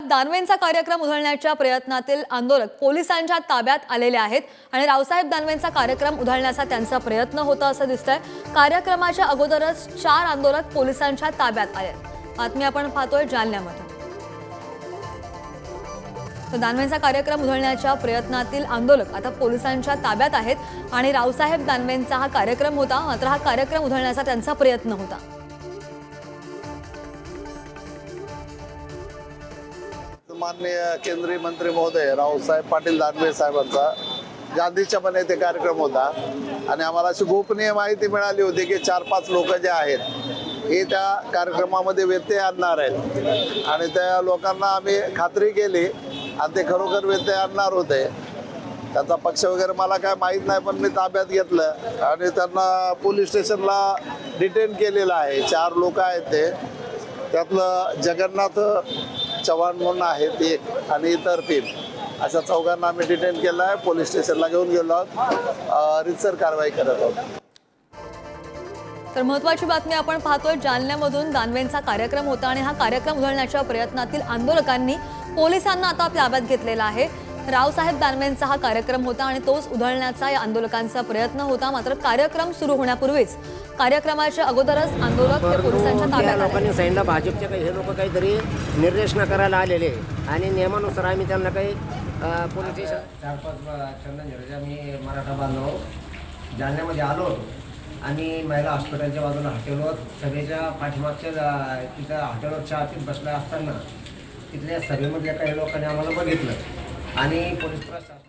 दानवेंचा कार्यक्रम उधळण्याच्या प्रयत्नातील आंदोलक पोलिसांच्या ताब्यात आलेले आहेत आणि रावसाहेब दानवेंचा कार्यक्रम उधळण्याचा त्यांचा प्रयत्न होता असं दिसतंय। कार्यक्रमाच्या अगोदरच 4 आंदोलक पोलिसांच्या ताब्यात आले। बातमी आपण पाहतोय जालन्यामध्ये। तर दानवेंचा कार्यक्रम उधळण्याच्या प्रयत्नातील आंदोलक आता पोलिसांच्या ताब्यात आहेत आणि रावसाहेब दानवेंचा हा कार्यक्रम होता, मात्र हा कार्यक्रम उधळण्याचा त्यांचा प्रयत्न होता। माननीय केंद्रीय मंत्री महोदय रावसाहेब पाटील दानवे साहेबांचा गांधीच्या पण येथे कार्यक्रम होता आणि आम्हाला अशी गोपनीय माहिती मिळाली होती की 4-5 लोक जे आहेत हे त्या कार्यक्रमामध्ये व्यत्यय आणणार आहेत आणि त्या लोकांना आम्ही खात्री केली आणि ते खरोखर व्यत्यय आणणार होते। त्याचा पक्ष वगैरे मला काय माहीत नाही, पण मी ताब्यात घेतलं आणि त्यांना पोलीस स्टेशनला डिटेन केलेलं आहे। 4 लोक आहेत ते, त्यातलं जगन्नाथ चव्हाण म्हणून आहेत एक आणि इतर 3 अशा 4घांना आम्ही डिटेन केलं आहे। पोलीस स्टेशनला घेऊन गेलो आहोत, रितसर कारवाई करत आहोत। तर महत्त्वाची बातमी आपण पाहतोय जालन्यामधून। दानवेंचा कार्यक्रम होता आणि हा कार्यक्रम उधळण्याच्या प्रयत्नातील आंदोलकांनी पोलिसांना आता ताब्यात घेतलेला आहे। रावसाहेब दानवेंचा हा कार्यक्रम होता आणि तोच उधळण्याचा या आंदोलकांचा प्रयत्न होता, मात्र कार्यक्रम सुरू होण्यापूर्वीच कार्यक्रमाच्या अगोदरच आंदोलक हे पोलिसांच्या ताब्यात आले। लोकांनी सांगितलं भाजपचे काही हे लोक काहीतरी निर्देशन करायला आलेले आणि नियमानुसार आम्ही त्यांना काही पोलीस स्टेशन 4-5 चंदन झरेच्या मी मराठा बांधव जालन्यामध्ये आलो होतो आणि महिला हॉस्पिटलच्या बाजूला हॉटेलवर सभेच्या पाठीमागच्या तिथं हॉटेलवर चहा पीत बसला असताना तिथल्या सभेमध्ये काही लोकांनी आम्हाला बघितलं आणि पोलीस प्रशासन